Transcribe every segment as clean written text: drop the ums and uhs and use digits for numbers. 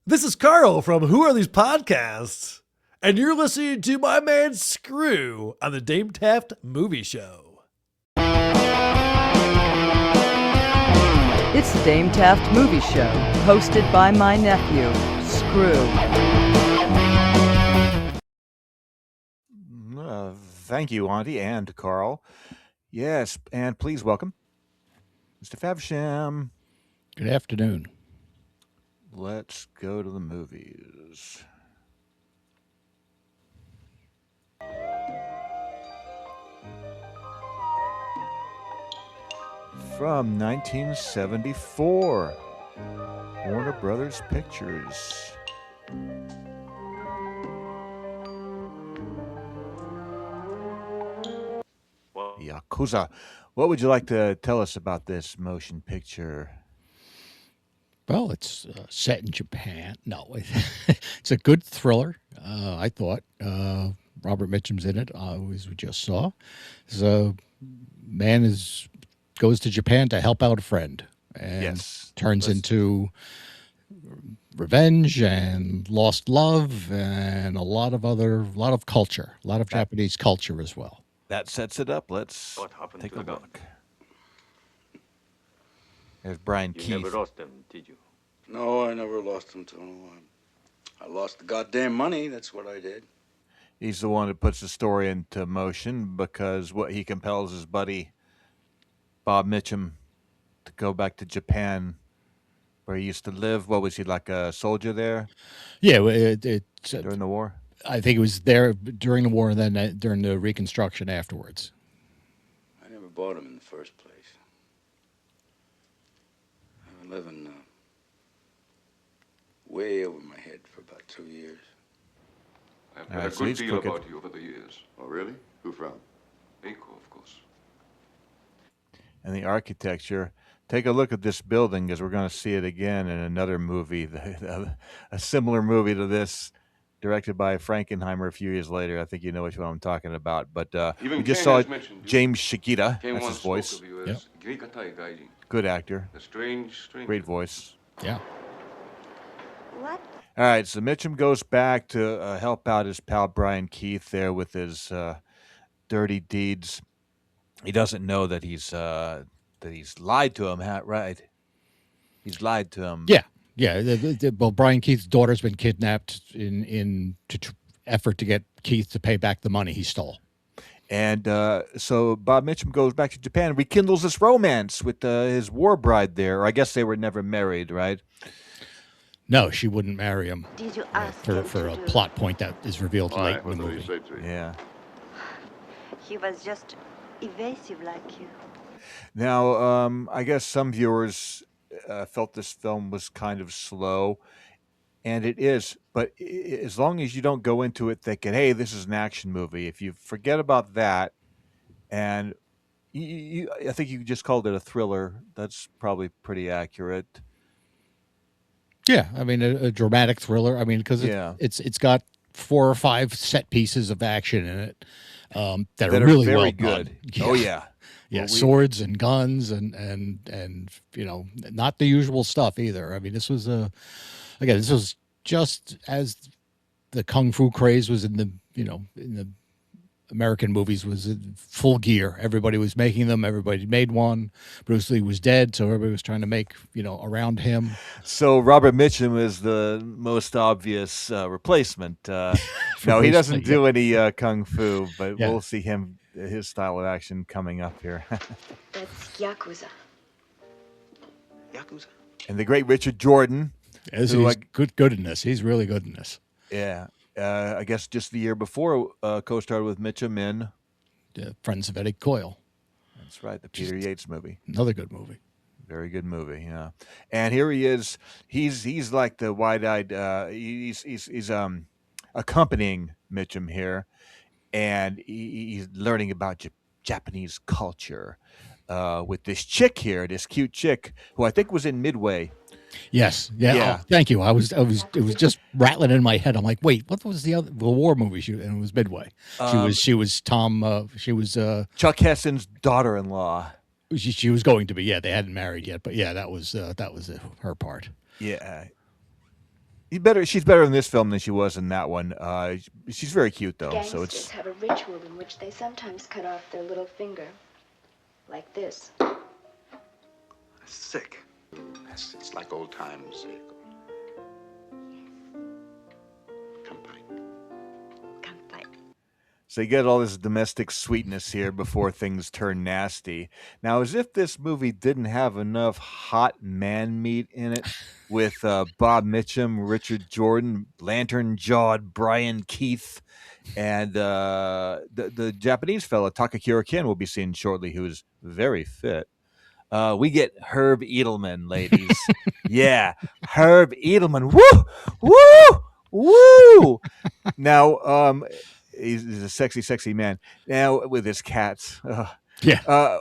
This is Carl from Who Are These Podcasts? And you're listening to my man Screw on the Dame Taft Movie Show. It's the Dame Taft Movie Show, hosted by my nephew, Screw. Thank you, Auntie and Carl. Yes, and please welcome Mr. Favsham. Good afternoon. Let's go to the movies. From 1974, Warner Brothers Pictures. Yakuza. What would you like to tell us about this motion picture? Well, it's set in Japan. No, it's a good thriller, I thought. Robert Mitchum's in it, as we just saw. So, man goes to Japan to help out a friend, and turns into revenge and lost love and a lot of culture, a lot of Japanese culture as well. That sets it up. Let's take a look. There's Brian Keith. You never lost them, did you? No, I never lost them, Tono. I lost the goddamn money. That's what I did. He's the one who puts the story into motion because what he compels his buddy Bob Mitchum to go back to Japan, where he used to live. What was he, like a soldier there? Yeah, during the war. I think it was there during the war and then during the Reconstruction afterwards. I never bought him in the first place. I've been living way over my head for about 2 years. I've heard a good deal about you over the years. Oh, really? Who from? Mako, of course. And the architecture. Take a look at this building, because we're going to see it again in another movie, a similar movie to this, directed by Frankenheimer a few years later. I think you know which one I'm talking about. But we just saw James Shikita. That's his voice. Yep. Good actor. A strange. Great voice. Yeah. What? All right, so Mitchum goes back to help out his pal Brian Keith there with his dirty deeds. He doesn't know that he's lied to him, right? He's lied to him. Yeah. Well, Brian Keith's daughter's been kidnapped in effort to get Keith to pay back the money he stole. And so Bob Mitchum goes back to Japan and rekindles this romance with his war bride there. Or I guess they were never married, right? No, she wouldn't marry him. Did you ask for a plot point that is revealed late in the movie. Yeah. He was just evasive like you. Now, I guess some viewers felt this film was kind of slow, and it is. But as long as you don't go into it thinking, hey, this is an action movie, if you forget about that, and I think you just called it a thriller, that's probably pretty accurate. Yeah, I mean a dramatic thriller. I mean because it's got 4 or 5 set pieces of action in it that are really very well good. done. Yeah. Oh yeah, yeah, well, swords and guns and not the usual stuff either. I mean this was this was just as the kung fu craze was in the American movies was in full gear. Everybody was making them. Everybody made one. Bruce Lee was dead, so everybody was trying to make, around him. So Robert Mitchum is the most obvious replacement. No, he doesn't do any kung fu, but we'll see his style of action coming up here. That's Yakuza. Yakuza? And the great Richard Jordan. He's good in this. He's really good in this. Yeah. I guess just the year before, co-starred with Mitchum in Friends of Eddie Coyle. That's right, the Peter Yates movie. Another good movie. Very good movie, yeah. And here he is. He's like the wide-eyed. He's accompanying Mitchum here, and he's learning about Japanese culture with this chick here, this cute chick who I think was in Midway. Yes. Yeah. Oh, thank you. It was just rattling in my head. I'm like, wait, what was the war movie she? And it was Midway. She was Chuck Heston's daughter-in-law. She was going to be. Yeah, they hadn't married yet, but yeah, that was her part. Yeah. She's better in this film than she was in that one. She's very cute though. So Gangsters it's have a ritual in which they sometimes cut off their little finger. Like this. Sick. It's like old times. Kanpai. so you get all this domestic sweetness here before things turn nasty. Now, as if this movie didn't have enough hot man meat in it, with Bob Mitchum, Richard Jordan, lantern-jawed Brian Keith, and the Japanese fella Takakura Ken will be seen shortly, who's very fit. We get Herb Edelman, ladies. Yeah, Herb Edelman. Woo, woo, woo. Now, he's a sexy, sexy man. Now with his cats. Yeah.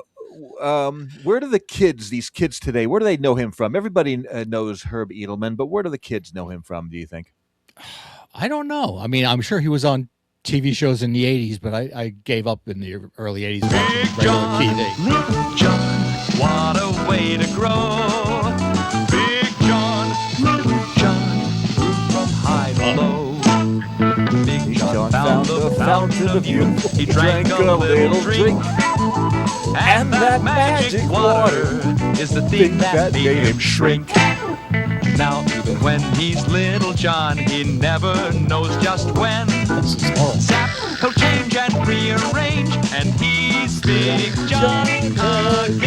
Where do these kids today, where do they know him from? Everybody knows Herb Edelman, but where do the kids know him from, do you think? I don't know. I mean, I'm sure he was on TV shows in the 80s, but I gave up in the early 80s watching regular TV. Little John, what a way to grow. Big John, Little John, grew from high to low. Big John found the fountain of youth. He drank a little drink. And that magic water is the thing that made him shrink. Now, even when he's Little John, he never knows just when. Zap, he'll change and rearrange, and he's Big John again.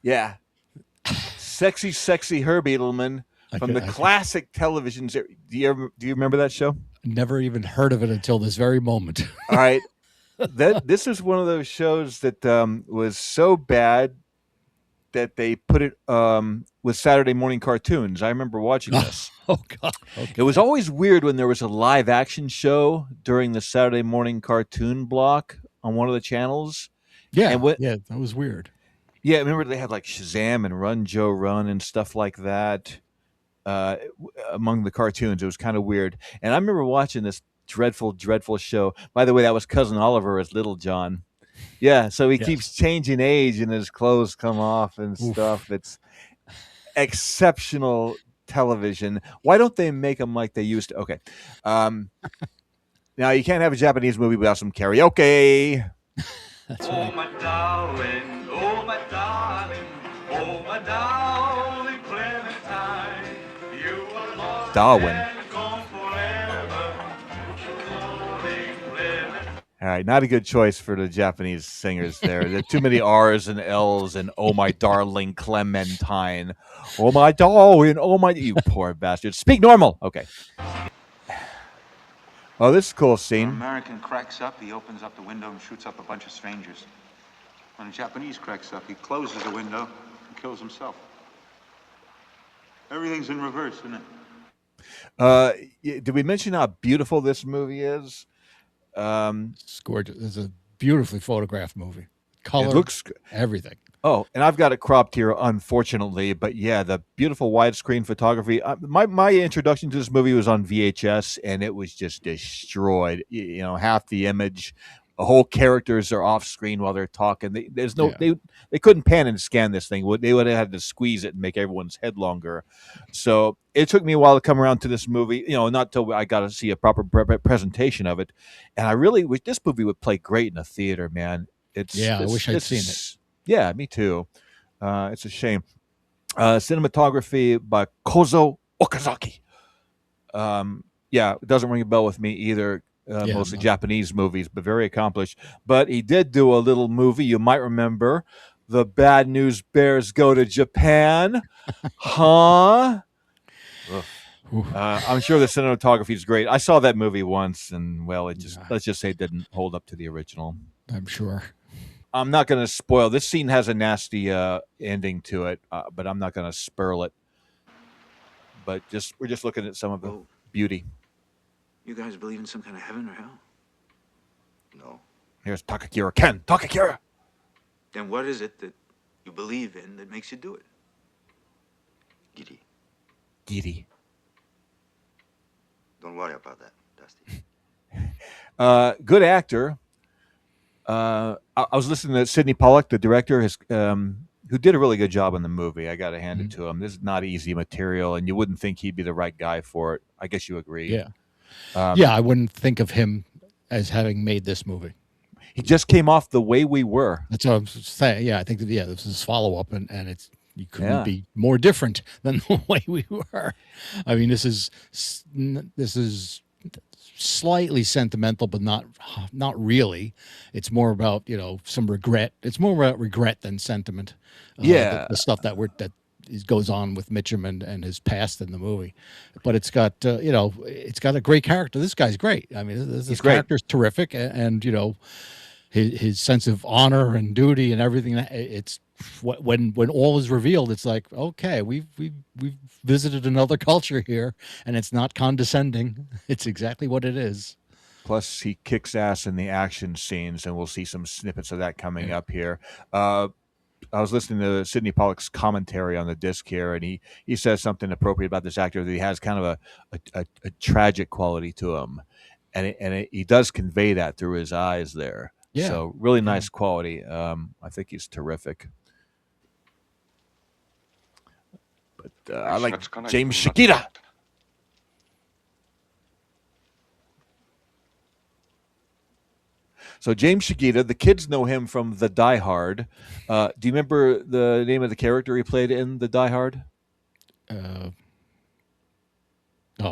Yeah. Sexy, sexy Herb Edelman from the classic television series. Do you remember that show? Never even heard of it until this very moment. All right. This is one of those shows that was so bad that they put it with Saturday morning cartoons. I remember watching this. Oh, God. Okay. It was always weird when there was a live action show during the Saturday morning cartoon block on one of the channels. Yeah, that was weird. Yeah, remember they had like Shazam and Run Joe Run and stuff like that among the cartoons. It was kind of weird. And I remember watching this dreadful, dreadful show. By the way, that was Cousin Oliver as Little John. Yeah, so he keeps changing age and his clothes come off and stuff. It's exceptional television. Why don't they make them like they used to? Okay. Now, you can't have a Japanese movie without some karaoke. That's right. Oh, my darling, oh, my darling, oh, my darling Clementine, you are lost Darwin. and gone forever. All right, not a good choice for the Japanese singers there. There are too many R's and L's and oh, my darling Clementine. Oh, my darling, oh, my... You poor bastard. Speak normal. Okay. Oh, this is a cool scene. When an American cracks up, he opens up the window and shoots up a bunch of strangers. When a Japanese cracks up, he closes the window and kills himself. Everything's in reverse, isn't it? Did we mention how beautiful this movie is? It's gorgeous. It's a beautifully photographed movie. Color, it looks everything. Oh, and I've got it cropped here, unfortunately. But yeah, the beautiful widescreen photography. My introduction to this movie was on VHS, and it was just destroyed. You know, half the image, the whole characters are off screen while they're talking. They couldn't pan and scan this thing. They would have had to squeeze it and make everyone's head longer. So it took me a while to come around to this movie. You know, not till I got to see a proper presentation of it. And I really wish this movie would play great in a theater, man. I wish I'd seen it. Yeah, me too. It's a shame. Cinematography by Kozo Okazaki. Yeah, it doesn't ring a bell with me either. Mostly Japanese movies, but very accomplished. But he did do a little movie you might remember. The Bad News Bears Go to Japan. Huh? I'm sure the cinematography is great. I saw that movie once, and well, let's just say it didn't hold up to the original. I'm sure. I'm not going to spoil. This scene has a nasty ending to it, but I'm not going to spoil it. But we're just looking at some of the beauty. You guys believe in some kind of heaven or hell? No. Here's Takakura Ken. Takakura! Then what is it that you believe in that makes you do it? Giddy. Don't worry about that, Dusty. Good actor. I was listening to Sidney Pollack, the director, who did a really good job in the movie. I got to hand it to him. This is not easy material, and you wouldn't think he'd be the right guy for it. I guess you agree. Yeah. Yeah, I wouldn't think of him as having made this movie. He just came off The Way We Were. That's what I'm saying. Yeah, I think that, this is follow up, and it's you couldn't be more different than The Way We Were. I mean, this is slightly sentimental, but not really. It's more about some regret. It's more about regret than sentiment. The stuff that goes on with Mitchum and his past in the movie, but it's got it's got a great character. This guy's great. I mean, this character's terrific, and his sense of honor and duty and everything. It's when all is revealed, it's like, okay, we've visited another culture here, and it's not condescending. It's exactly what it is. Plus, he kicks ass in the action scenes, and we'll see some snippets of that coming up here. I was listening to Sidney Pollack's commentary on the disc here, and he says something appropriate about this actor, that he has kind of a tragic quality to him, and he does convey that through his eyes there. Yeah. So really nice quality. I think he's terrific. But I like James Shigeta. So James Shigeta, the kids know him from The Die Hard. Do you remember the name of the character he played in The Die Hard? Oh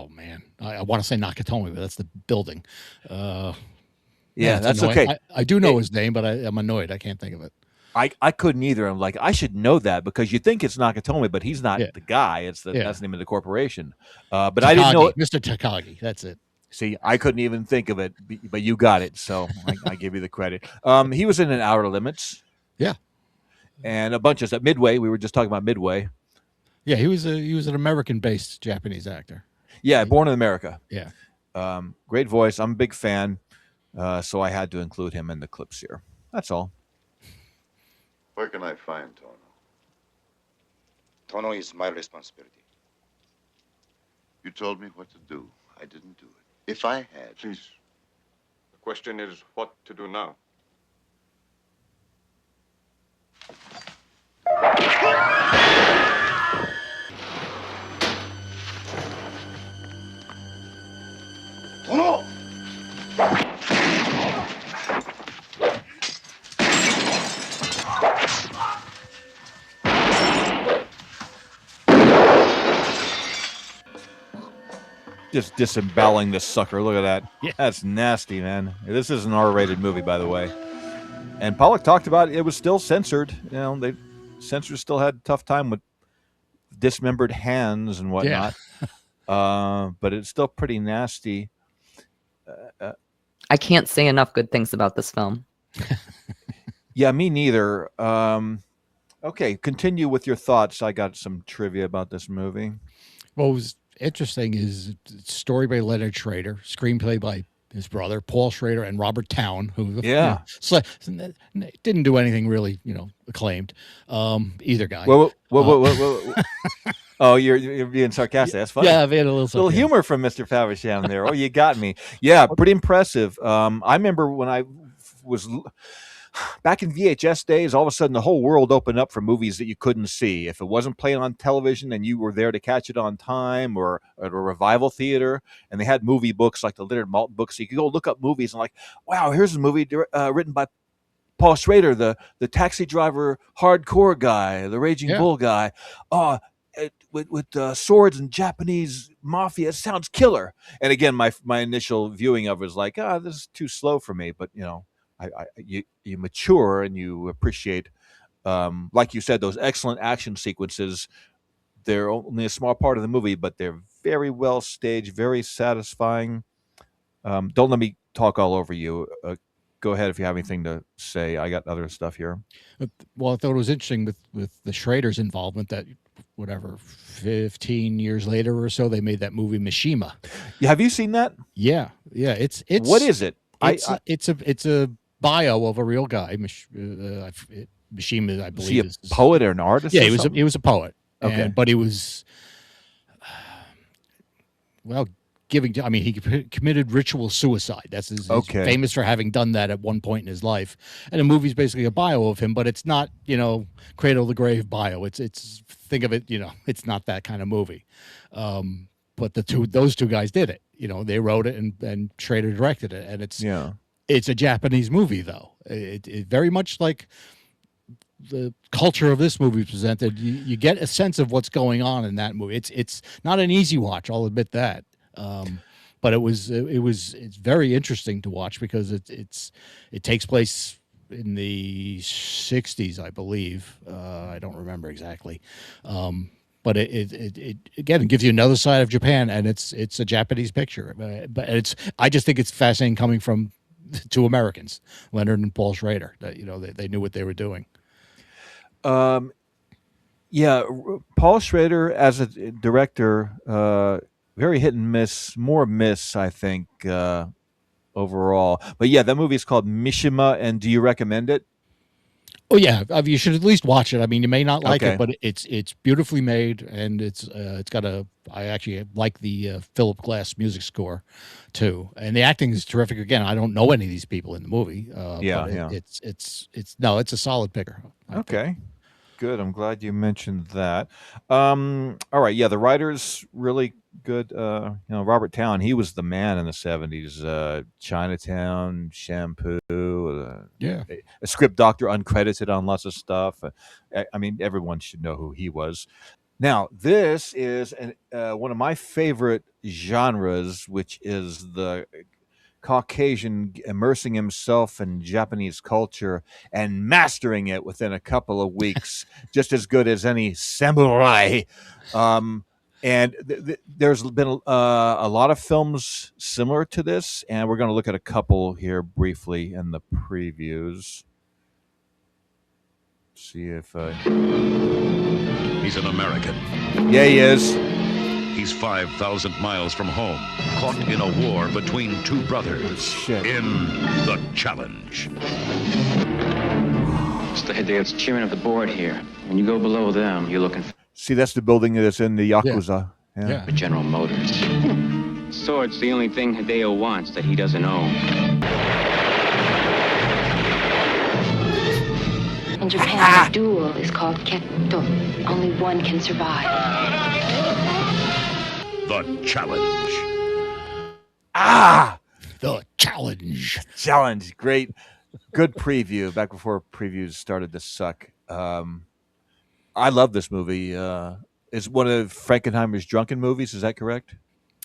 man, I want to say Nakatomi, but that's the building. Yeah, that's annoying. okay. I do know his name, but I'm annoyed. I can't think of it. I couldn't either. I'm like, I should know that, because you think it's Nakatomi, but he's not the guy. That's the name of the corporation. But Takagi, I didn't know it. Mr. Takagi. That's it. See, I couldn't even think of it, but you got it, so I give you the credit. He was in Outer Limits. Yeah. And a bunch of stuff. Midway, we were just talking about Midway. Yeah, he was an American-based Japanese actor. Yeah, born in America. Yeah. Great voice. I'm a big fan, so I had to include him in the clips here. That's all. Where can I find Tono? Tono is my responsibility. You told me what to do. I didn't do it. If I had... Please. The question is what to do now. Tono! Just disemboweling this sucker. Look at that. Yeah. That's nasty, man. This is an R-rated movie, by the way. And Pollack talked about it was still censored. Censors still had a tough time with dismembered hands and whatnot. Yeah. But it's still pretty nasty. I can't say enough good things about this film. Yeah, me neither. Okay, continue with your thoughts. I got some trivia about this movie. What was interesting is story by Leonard Schrader, screenplay by his brother Paul Schrader and Robert Town, who didn't do anything really acclaimed. Either guy. Whoa. Oh, you're being sarcastic. That's funny. Yeah, I've had a little humor from Mr. Faversham there. Oh, you got me. Yeah, pretty impressive. I remember when I was back in VHS days, all of a sudden the whole world opened up for movies that you couldn't see. If it wasn't playing on television and you were there to catch it on time, or at a revival theater, and they had movie books like the Leonard Maltin books, so you could go look up movies and like, wow, here's a movie written by Paul Schrader, the taxi driver, hardcore guy, the Raging Bull guy. Oh, with swords and Japanese mafia, it sounds killer. And again, my initial viewing of it was like, this is too slow for me. But you mature and you appreciate, like you said, those excellent action sequences. They're only a small part of the movie, but they're very well staged, very satisfying. Don't let me talk all over you. Go ahead if you have anything to say. I got other stuff here. Well, I thought it was interesting with the Schrader's involvement that 15 years later or so, they made that movie Mishima. Yeah, have you seen that? Yeah. It's what is it? It's a bio of a real guy. Mishima, I believe, is he a poet or an artist? Yeah, he was a poet. Okay, but he was giving. I mean, he committed ritual suicide. He's Okay. famous for having done that at one point in his life. And the movie's basically a bio of him, but it's not, cradle to grave bio. It's think of it, it's not that kind of movie. But those two guys did it. They wrote it and Schrader directed it, and it's a Japanese movie though. It very much like the culture of this movie presented. You get a sense of what's going on in that movie. It's not an easy watch, I'll admit that. But it's very interesting to watch because it takes place in the 60s, I believe. I don't remember exactly. But it again gives you another side of Japan, and it's a Japanese picture. But I just think it's fascinating coming from two Americans, Leonard and Paul Schrader. That they knew what they were doing. Yeah, Paul Schrader as a director, very hit and miss, more miss, I think, overall. But yeah, that movie is called Mishima, and do you recommend it? Oh yeah, you should at least watch it. I mean, you may not like Okay. it, but it's beautifully made, and it's got I actually like the Philip Glass music score too, and the acting is terrific. Again, I don't know any of these people in the movie. Yeah. It's a solid picker. Okay. Good. I'm glad you mentioned that. All right. Yeah, the writer's really good. Robert Towne, he was the man in the 70s. Chinatown, Shampoo. A script doctor, uncredited on lots of stuff. I mean, everyone should know who he was. Now, this is one of my favorite genres, which is the Caucasian immersing himself in Japanese culture and mastering it within a couple of weeks, just as good as any samurai. And there's been a lot of films similar to this, and we're going to look at a couple here briefly in the previews. See if he's an American. Yeah, he is. He's 5,000 miles from home, caught in a war between two brothers. In The Challenge. It's the head chairman of the board here. When you go below them, you're looking for... See, that's the building that's in the Yakuza. Yeah. General Motors. Sword's the only thing Hideo wants that he doesn't own. In Japan, a duel is called ketto. Only one can survive. The Challenge. The Challenge. Great. Good preview. Back before previews started to suck. I love this movie. It's one of Frankenheimer's drunken movies. Is that correct?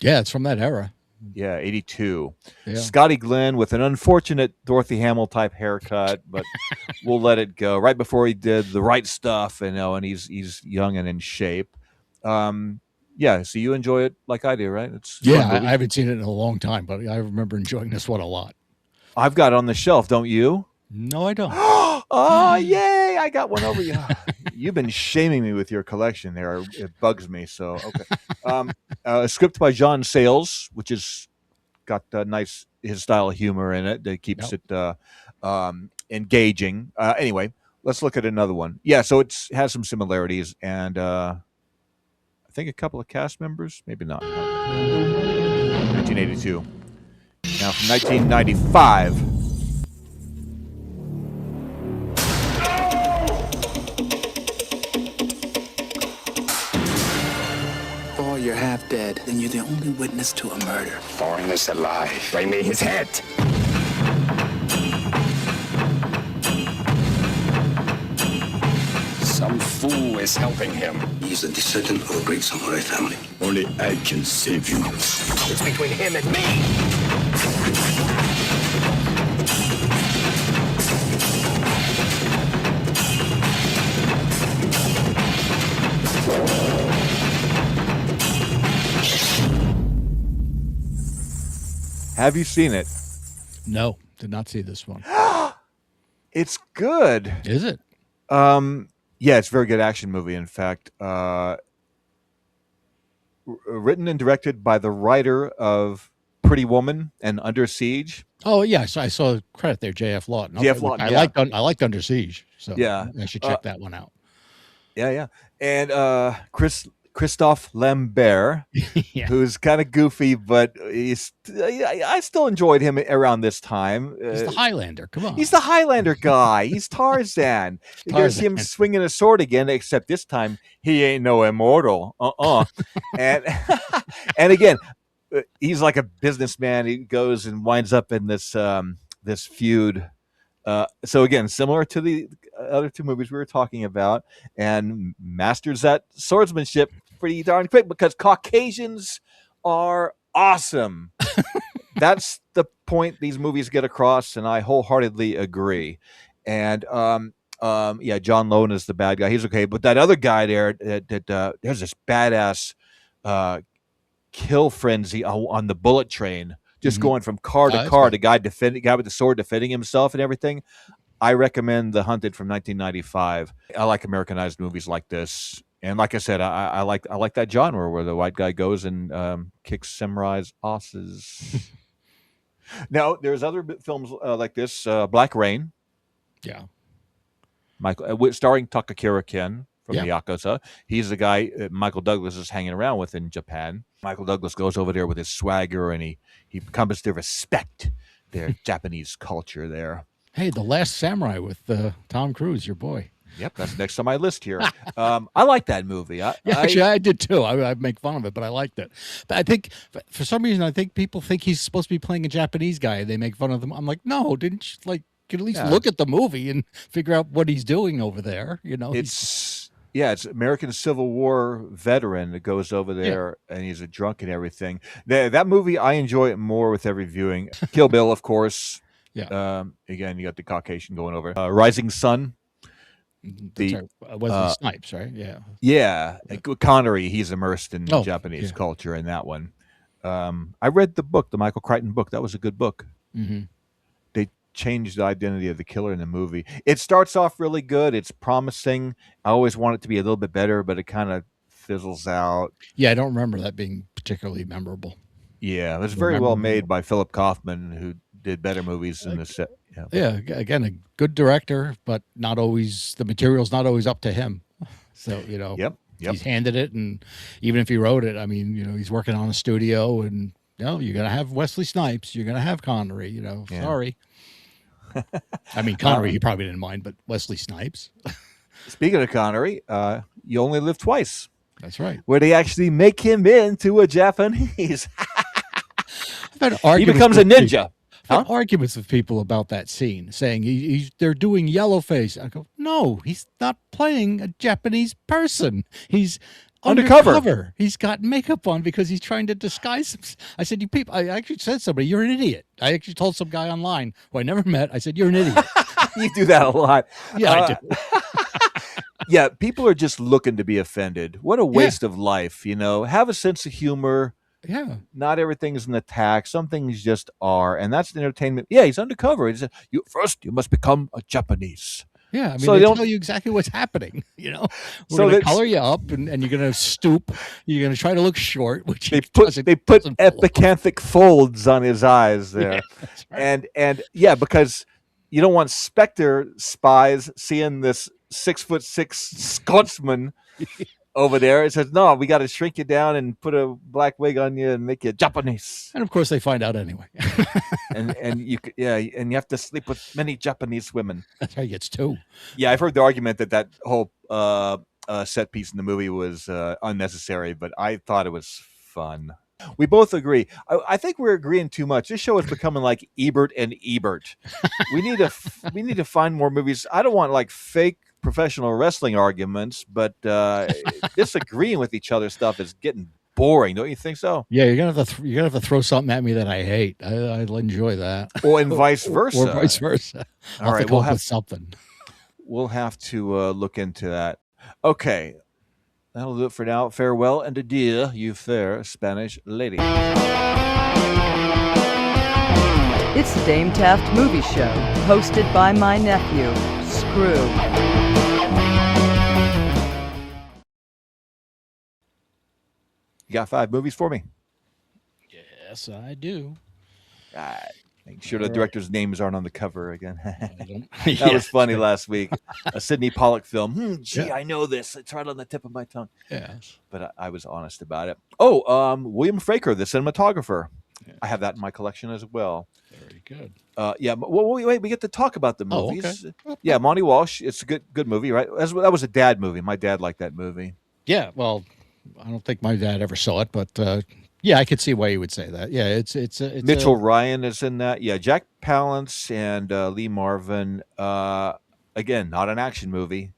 Yeah, it's from that era. Yeah, 82. Yeah. Scotty Glenn with an unfortunate Dorothy Hamill type haircut, but we'll let it go. Right before he did The Right Stuff, and he's young and in shape. Yeah, so you enjoy it like I do, right? I haven't seen it in a long time, but I remember enjoying this one a lot. I've got it on the shelf, don't you? No, I don't. Oh, yay! I got one over you. You've been shaming me with your collection there. It bugs me. So, okay. A script by John Sayles, which has got his style of humor in it that keeps it engaging. Anyway, let's look at another one. Yeah, so it has some similarities, and I think a couple of cast members, maybe not. 1982. Now from 1995. You're half dead, then you're the only witness to a murder. Foreigner's alive. Bring me his head. Some fool is helping him. He's a descendant of a great samurai family. Only I can save you. It's between him and me. Have you seen it? No, did not see this one. It's good. Is it? Yeah, it's a very good action movie. In fact, written and directed by the writer of Pretty Woman and Under Siege. Oh yes, I saw credit there, J.F. Lawton. J.F. Lawton. I liked Under Siege, so yeah, I should check that one out. Yeah, and Chris Christophe Lambert, who's kind of goofy, but I still enjoyed him around this time. He's the Highlander. Come on. He's the Highlander guy. He's Tarzan. There's him swinging a sword again, except this time he ain't no immortal. And and again, he's like a businessman. He goes and winds up in this this feud. So again, similar to the other two movies we were talking about, and masters that swordsmanship pretty darn quick because Caucasians are awesome. That's the point these movies get across, and I wholeheartedly agree. And yeah, John Lone is the bad guy. He's okay, but that other guy there, there's this badass kill frenzy on the bullet train, just going from car to car. The guy with the sword defending himself and everything. I recommend The Hunted from 1995. I like Americanized movies like this. And like I said, I like that genre where the white guy goes and kicks samurai's asses. Now, there's other films like this. Black Rain. Yeah. Michael, starring Takakura Ken from the Yakuza. He's the guy Michael Douglas is hanging around with in Japan. Michael Douglas goes over there with his swagger, and he comes to respect their Japanese culture there. Hey, The Last Samurai with Tom Cruise, your boy. Yep, that's next on my list here. I like that movie. Actually, I did too. I make fun of it, but I liked it. But I think, for some reason, I think people think he's supposed to be playing a Japanese guy, and they make fun of him. I'm like, no, didn't you at least look at the movie and figure out what he's doing over there? You know, it's American Civil War veteran that goes over there, and he's a drunk and everything. That movie, I enjoy it more with every viewing. Kill Bill, of course. Yeah. Again, you got the Caucasian going over. Rising Sun. Wesley Snipes, right? Yeah. Yeah. Connery, he's immersed in Japanese culture in that one. I read the book, the Michael Crichton book. That was a good book. Mm-hmm. They changed the identity of the killer in the movie. It starts off really good. It's promising. I always want it to be a little bit better, but it kind of fizzles out. Yeah, I don't remember that being particularly memorable. Yeah, it was very well made by Philip Kaufman, who did better movies in the set. Yeah, again, a good director, but not always, the material's not always up to him. So, you know, he's handed it, and even if he wrote it, I mean, you know, he's working on a studio, and you're going to have Wesley Snipes, you're going to have Connery, you know, sorry. I mean, Connery, he probably didn't mind, but Wesley Snipes. Speaking of Connery, You Only Live Twice. That's right. Where they actually make him into a Japanese. He becomes a ninja. I've had arguments with people about that scene, saying they're doing yellowface. I go, no, he's not playing a Japanese person. He's undercover. He's got makeup on because he's trying to disguise himself. I said, you people, I actually said to somebody, you're an idiot. I actually told some guy online who I never met, I said, you're an idiot. You do that a lot. Yeah, I do. Yeah, people are just looking to be offended. What a waste of life, you know. Have a sense of humor. Yeah. Not everything is an attack. Some things just are. And that's the entertainment. Yeah, he's undercover. He said, first, you must become a Japanese. Yeah, I mean, so they tell you exactly what's happening, you know. We're going to color you up, and you're going to stoop. You're going to try to look short, which they put epicanthic folds on his eyes there. Yeah, right. And because you don't want Spectre spies seeing this 6'6" Scotsman over there. It says, no, we got to shrink you down and put a black wig on you and make you Japanese. And of course, they find out anyway. and you have to sleep with many Japanese women. That's how he gets two. Yeah, I've heard the argument that whole set piece in the movie was unnecessary, but I thought it was fun. We both agree. I think we're agreeing too much. This show is becoming like Ebert and Ebert. We need to find more movies. I don't want like fake professional wrestling arguments, but disagreeing with each other stuff is getting boring. Don't you think so? Yeah, you're gonna have to throw something at me that I hate. I'll enjoy that. Or and vice versa. Or vice versa. All right, we'll have something. We'll have to look into that. Okay. That'll do it for now. Farewell and adieu, you fair Spanish lady. It's the Dame Taft Movie Show, hosted by my nephew, Screw. You got 5 movies for me? Yes, I do. Make sure the All right. director's names aren't on the cover again. That Yeah. was funny last week. A Sidney Pollack film. Gee, Yeah. I know this. It's right on the tip of my tongue. Yes. But I was honest about it. Oh, William Fraker, the cinematographer. I have that in my collection as well. Very good. Yeah. Well, wait. We get to talk about the Oh, movies. okay. Yeah, Monty Walsh. It's a good movie, right? That was a dad movie. My dad liked that movie. Yeah. Well, I don't think my dad ever saw it, but yeah, I could see why you would say that. Yeah, it's Mitchell Ryan is in that. Yeah, Jack Palance and Lee Marvin. Again, not an action movie.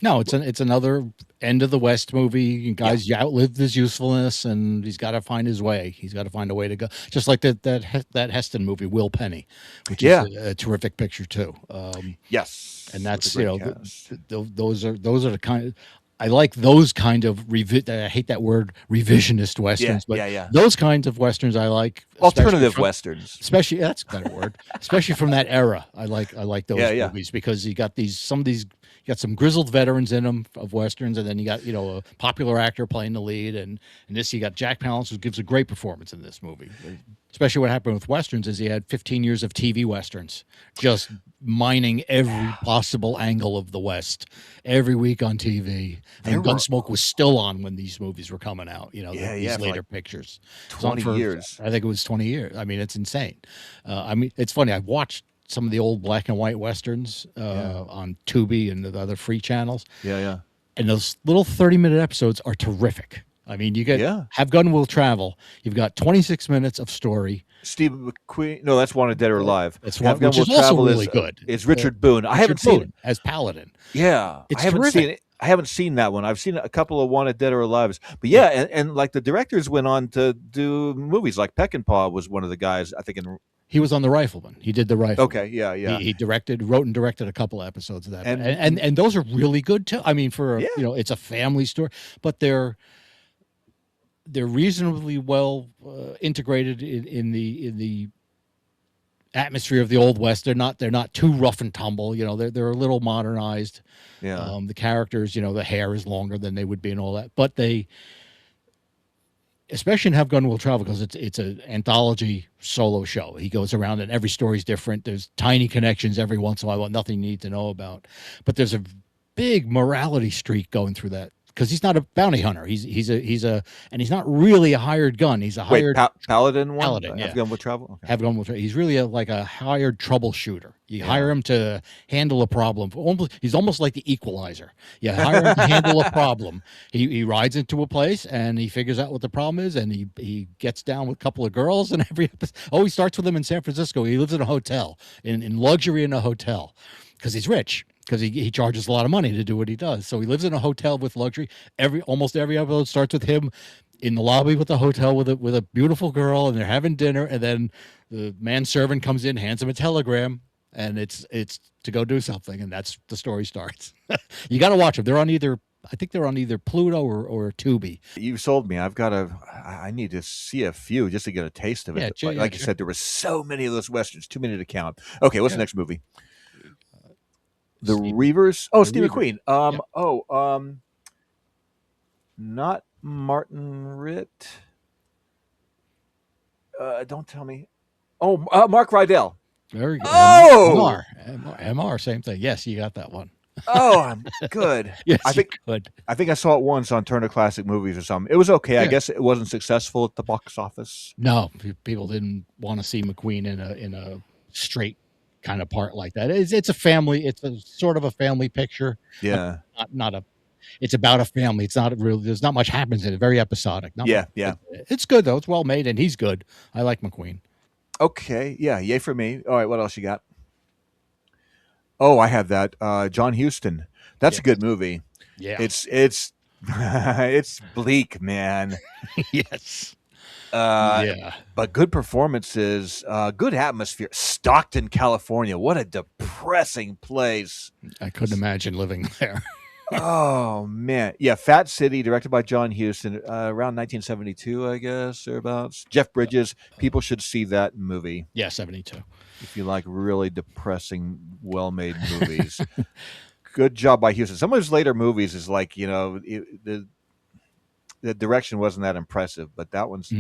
No, it's another end of the West movie. Guys, you outlived his usefulness, and he's got to find his way. He's got to find a way to go. Just like that Heston movie, Will Penny, which is a terrific picture too. Yes, and that's with a great cast. Those are the kind. I like those kind of I hate that word revisionist westerns, but those kinds of westerns I like. Alternative westerns, especially that's a better word. Especially from that era, I like those movies because you got you got some grizzled veterans in them of westerns, and then you got a popular actor playing the lead, and in this you got Jack Palance, who gives a great performance in this movie. Especially what happened with westerns is he had 15 years of TV westerns, just mining every possible angle of the West every week on TV. And Gunsmoke was still on when these movies were coming out. These later pictures. 20 years. I think it was 20 years. I mean, it's insane. I mean, it's funny. I've watched some of the old black and white westerns on Tubi and the other free channels. Yeah. And those little 30-minute episodes are terrific. I mean, you get Have Gun Will Travel. You've got 26 minutes of story. Steve McQueen. No, that's Wanted Dead or Alive. That's Have which Gun is Will also Travel really good. It's Richard Boone. I haven't seen it as Paladin. Yeah, It's I haven't terrific. seen it. I haven't seen that one. I've seen a couple of Wanted Dead or Alive. But yeah, and like the directors went on to do movies. Like Peckinpah was one of the guys, I think. He was on The Rifleman. He did The Rifleman. Okay, yeah. He wrote and directed a couple of episodes of that, and those are really good too. I mean, for it's a family story, but they're reasonably well integrated in the atmosphere of the Old West. They're not too rough and tumble. They're a little modernized. Yeah. The characters, the hair is longer than they would be and all that, but they. Especially in Have Gun Will Travel, because it's an anthology solo show. He goes around and every story's different. There's tiny connections every once in a while, nothing you need to know about. But there's a big morality streak going through that because he's not a bounty hunter. He's he's not really a hired gun. He's a hired Paladin one. Paladin, Have Gun Will Travel. Okay. Have Gun Will Travel. He's really like a hired troubleshooter. You hire him to handle a problem. He's almost like the Equalizer. You hire him to handle a problem. He rides into a place and he figures out what the problem is, and he gets down with a couple of girls. And he starts with them in San Francisco. He lives in a hotel, in luxury in a hotel, because he's rich. Because he charges a lot of money to do what he does. So he lives in a hotel with luxury. Almost every episode starts with him in the lobby with the hotel with a beautiful girl, and they're having dinner, and then the manservant comes in, hands him a telegram, and it's to go do something, and that's the story starts. You got to watch them. I think they're on either Pluto or Tubi. You sold me. I need to see a few just to get a taste of it. Like you said, there were so many of those westerns, too many to count. Okay, what's the next movie? The Reavers. Oh, Steve McQueen. Not Martin Ritt. Don't tell me. Oh, Mark Rydell. Very good. Oh, MR, same thing. Yes, you got that one. Oh, I'm good. Yes, I think good. I think I saw it once on Turner Classic Movies or something. It was okay. I guess it wasn't successful at the box office. No, people didn't want to see McQueen in a straight kind of part like that. It's a family. It's a sort of a family picture. Yeah, it's about a family. It's not really. There's not much happens in it. Very episodic. Yeah. It's good though. It's well made, and he's good. I like McQueen. Okay, yeah, yay for me. All right, what else you got? Oh, I have that. John Huston. That's a good movie. Yeah, it's it's bleak, man. Yes. But good performances, good atmosphere. Stockton, California. What a depressing place. I couldn't imagine living there. Oh man, yeah. Fat City, directed by John Huston, around 1972, I guess, or about. Jeff Bridges. People should see that movie. Yeah, 72. If you like really depressing, well-made movies. Good job by Huston. Some of his later movies is like, the direction wasn't that impressive, but that one's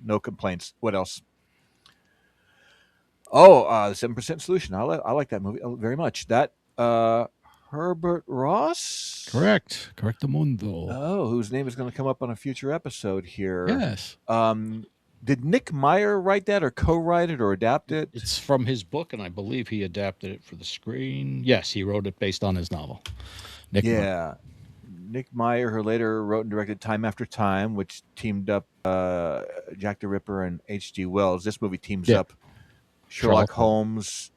no complaints. What else? Oh, 7% Solution. I like that movie very much. That Herbert Ross? Correct. Correctamundo. Oh, whose name is going to come up on a future episode here. Yes. Did Nick Meyer write that or co-write it or adapt it? It's from his book, and I believe he adapted it for the screen. Yes, he wrote it based on his novel. Nick Meyer. Nick Meyer, who later wrote and directed Time After Time, which teamed up Jack the Ripper and H.G. Wells. This movie teams up Sherlock Holmes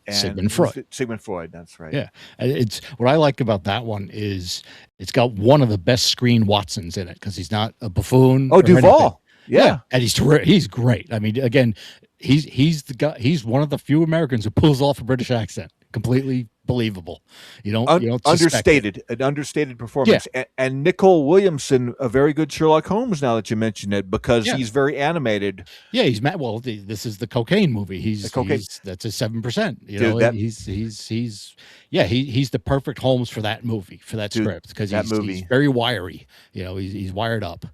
and Sigmund Freud. Sigmund Freud, that's right. Yeah. It's what I like about that one is it's got one of the best screen Watsons in it because he's not a buffoon. Oh, Duvall. Yeah. And he's great. I mean, again, he's the guy. He's one of the few Americans who pulls off a British accent. Completely believable. You don't understated, an understated performance. Yeah. And Nicole Williamson, a very good Sherlock Holmes. Now that you mention it, because he's very animated. Yeah, he's mad. Well, this is the cocaine movie. That's a 7%. You know, he's the perfect Holmes for that movie, for that script, because he's very wiry. You know, he's wired up.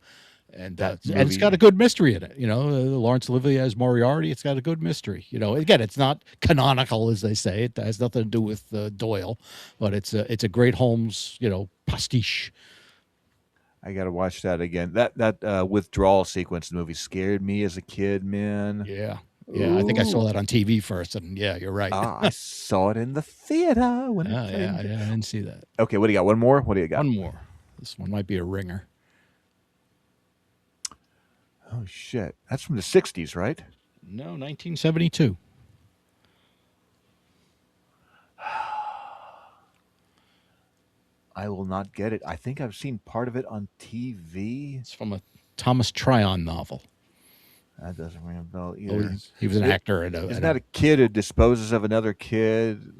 And it's got a good mystery in it. You know, Laurence Olivier as Moriarty. It's got a good mystery. You know, again, it's not canonical, as they say. It has nothing to do with Doyle, but it's a great Holmes, pastiche. I got to watch that again. That withdrawal sequence in the movie scared me as a kid, man. Yeah. Yeah, I think I saw that on TV first, and yeah, you're right. I saw it in the theater when it came. Yeah, I didn't see that. Okay, what do you got? One more? What do you got? One more. This one might be a ringer. Oh, shit. That's from the 60s, right? No, 1972. I will not get it. I think I've seen part of it on TV. It's from a Thomas Tryon novel. That doesn't ring a bell either. Oh, he was an actor. Isn't that a kid who disposes of another kid?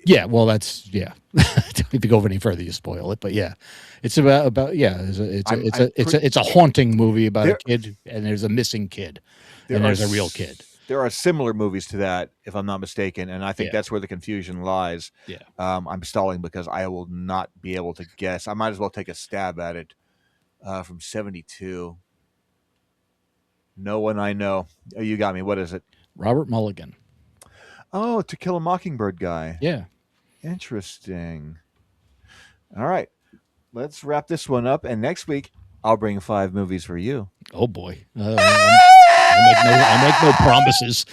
Yeah, well, that's Don't need to go any further. You spoil it, but yeah, it's about it's a haunting movie about a kid, and there's a missing kid, and there's a real kid. There are similar movies to that, if I'm not mistaken, and I think that's where the confusion lies. Yeah, I'm stalling because I will not be able to guess. I might as well take a stab at it. From 72. No one I know. Oh, you got me. What is it? Robert Mulligan. Oh, To Kill a Mockingbird guy. Yeah. Interesting. All right. Let's wrap this one up. And next week, I'll bring 5 movies for you. Oh, boy. I make no promises.